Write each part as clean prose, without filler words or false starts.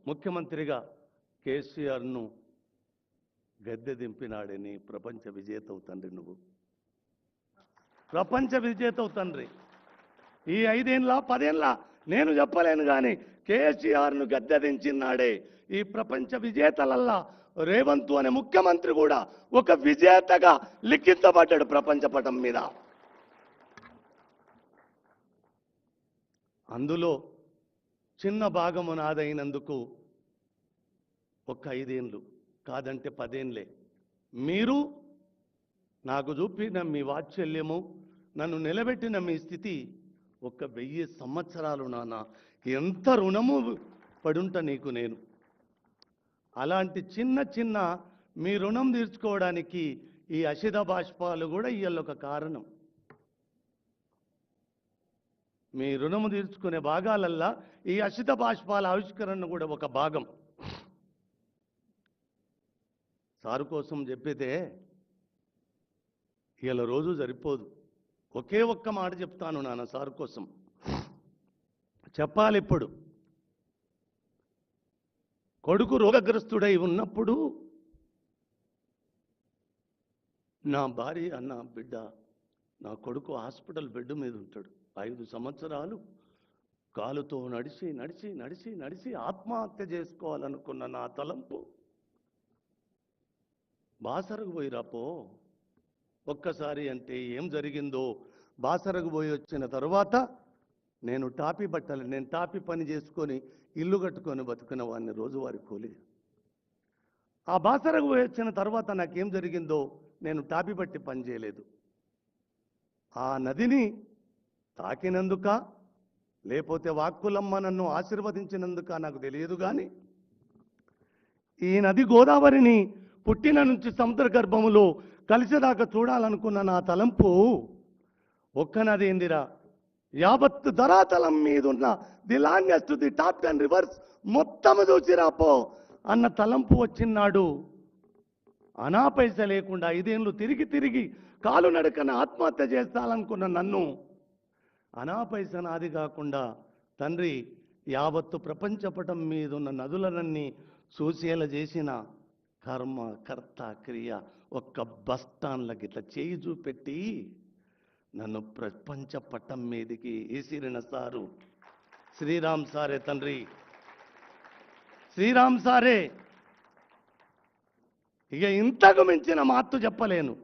ముఖ్యమంత్రిగా కేసీఆర్ను గద్దె దింపినాడని ప్రపంచ విజేతవు తండ్రి. నువ్వు ప్రపంచ విజేతవు తండ్రి. ఈ 5 ఏళ్ళ 10 ఏళ్ళ నేను చెప్పలేను కానీ కేసీఆర్ను గద్దె దించినాడే ఈ ప్రపంచ విజేతలల్లా రేవంత్ అనే ముఖ్యమంత్రి కూడా ఒక విజేతగా లిఖించబడ్డాడు ప్రపంచ పటం మీద. అందులో చిన్న భాగము నాదైనందుకు ఒక 5 ఏళ్ళు కాదంటే 10 ఏళ్ళే. మీరు నాకు చూపిన మీ వాత్సల్యము, నన్ను నిలబెట్టిన మీ స్థితి ఒక 1000 సంవత్సరాలు నాన్న. ఎంత రుణము పడుంట నీకు నేను. అలాంటి చిన్న చిన్న మీ రుణం తీర్చుకోవడానికి ఈ అశిత బాష్పాలు కూడా ఇయ్యొక కారణం. మీ రుణము తీర్చుకునే భాగాలల్లా ఈ అశిత బాష్పాల ఆవిష్కరణ కూడా ఒక భాగం. సారు కోసం చెప్పితే ఇలా రోజు సరిపోదు. ఒకే ఒక్క మాట చెప్తాను నాన్న సారు కోసం. చెప్పాలి ఇప్పుడు. కొడుకు రోగగ్రస్తుడై ఉన్నప్పుడు నా భార్య అన్న బిడ్డ నా కొడుకు హాస్పిటల్ బెడ్ మీద ఉంటాడు. 5 సంవత్సరాలు కాలుతో నడిచి నడిచి నడిచి నడిచి ఆత్మహత్య చేసుకోవాలనుకున్న నా తలంపు బాసరకు పోయి రాపో ఒక్కసారి అంటే ఏం జరిగిందో. బాసరకు పోయి వచ్చిన తర్వాత నేను టాపీ పని చేసుకొని ఇల్లు కట్టుకొని బతుకున్న వాడిని, రోజువారి కూలి. ఆ బాసరకు పోయి వచ్చిన తర్వాత నాకేం జరిగిందో నేను టాపీ పట్టి పని చేయలేదు. ఆ నదిని తాకినందుక లేకపోతే వాక్కులమ్మ నన్ను ఆశీర్వదించినందుక నాకు తెలియదు కానీ ఈ నది గోదావరిని పుట్టిన నుంచి సముద్ర గర్భములో కలిసేదాకా చూడాలనుకున్న నా తలంపు ఒక్క నది ఏందిరా, యావత్తు ధరాతలం మీద ఉన్న the longest the top 10 reverse మొత్తం చూసిరాపో అన్న తలంపు వచ్చినాడు. అనాపైస లేకుండా 5 ఏళ్ళు తిరిగి తిరిగి కాలు నడకన ఆత్మహత్య చేస్తాలనుకున్న నన్ను అనాపైస నాది కాకుండా తండ్రి యావత్తు ప్రపంచపటం మీద ఉన్న నదులనన్నీ చూసేలా చేసిన కర్మ కర్త క్రియ ఒక్క బస్టాండ్లకి ఇట్లా చేయి చూపెట్టి నన్ను ప్రపంచ పట్టం మీదికి ఈసిరిన సారు శ్రీరామ్ సారే తండ్రి. శ్రీరామ్ సారే. ఇక ఇంతకు మించిన మాత్తు చెప్పలేను.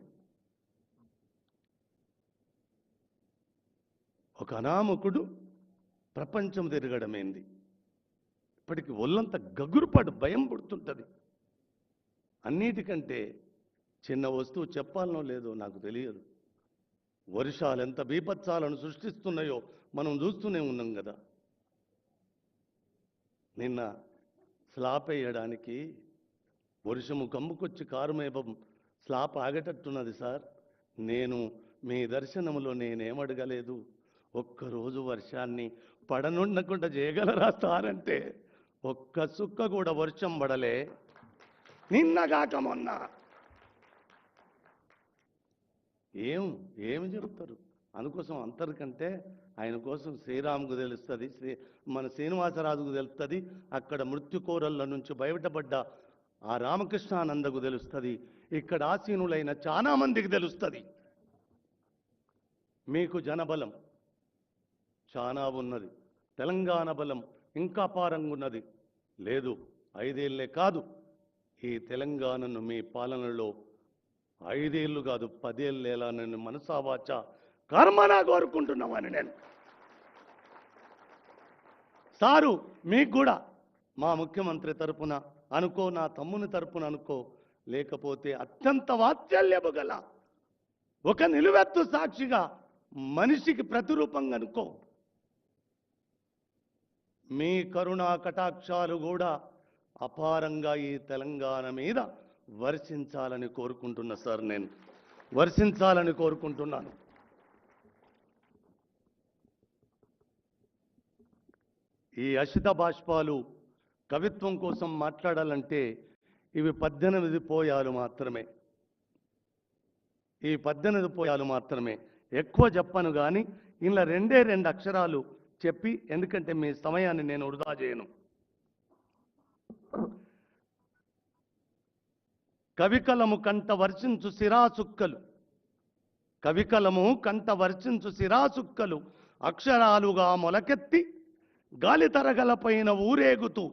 ఒక అనామకుడు ప్రపంచం తిరగడమేంది. ఇప్పటికి ఒళ్ళంత గగురుపాటు భయం పుడుతుంటుంది. అన్నిటికంటే చిన్న వస్తువు చెప్పాలనో లేదో నాకు తెలియదు. వర్షాలు ఎంత బీభత్సాలను సృష్టిస్తున్నాయో మనం చూస్తూనే ఉన్నాం కదా. నిన్న స్లాబ్ వేయడానికి వర్షము కమ్ముకొచ్చి కారుమేపం స్లాబ్ ఆగేటట్టున్నది సార్. నేను మీ దర్శనంలో నేనేమడగలేదు, ఒక్కరోజు వర్షాన్ని పడనుండకుండా చేయగలరా సార్ అంటే ఒక్క సుక్క కూడా వర్షం పడలే నిన్నగాక మొన్న. ఏమి చెబుతారు? అందుకోసం అంతరికంటే ఆయన కోసం శ్రీరాముకు తెలుస్తుంది, మన శ్రీనివాసరాజుకు తెలుస్తుంది, అక్కడ మృత్యుకోరళ్ళ నుంచి బయటపడ్డ ఆ రామకృష్ణానందకు తెలుస్తుంది, ఇక్కడ ఆసీనులైన చాలా మందికి తెలుస్తుంది. మీకు జనబలం చాలా ఉన్నది, తెలంగాణ బలం ఇంకా అపారంగా ఉన్నది. లేదు 5 ఏళ్లే కాదు, ఈ తెలంగాణను మీ పాలనలో 5 ఏళ్ళు కాదు 10 ఏళ్ళేలా నేను మనసావాచ కర్మనా కోరుకుంటున్నామని నేను. సారు మీకు కూడా మా ముఖ్యమంత్రి తరపున అనుకో, నా తమ్ముని తరపున అనుకో, లేకపోతే అత్యంత వాత్సల్యము గల ఒక నిలువెత్తు సాక్షిగా మనిషికి ప్రతిరూపంగా అనుకో, మీ కరుణా కటాక్షాలు కూడా అపారంగా ఈ తెలంగాణ మీద వర్షించాలని కోరుకుంటున్నా సార్. నేను వర్షించాలని కోరుకుంటున్నాను. ఈ అశిత బాష్పాలు కవిత్వం కోసం మాట్లాడాలంటే ఇవి 18 పోయాలు మాత్రమే. ఈ 18 పోయాలు మాత్రమే, ఎక్కువ చెప్పను కానీ ఇలా 2 అక్షరాలు చెప్పి, ఎందుకంటే మీ సమయాన్ని నేను వృధా చేయను. కవికలము కంట వర్షించు సిరాసుక్కలు, కవికలము కంట వర్షించు సిరాసుక్కలు అక్షరాలుగా మొలకెత్తి గాలి తరగలపైన ఊరేగుతూ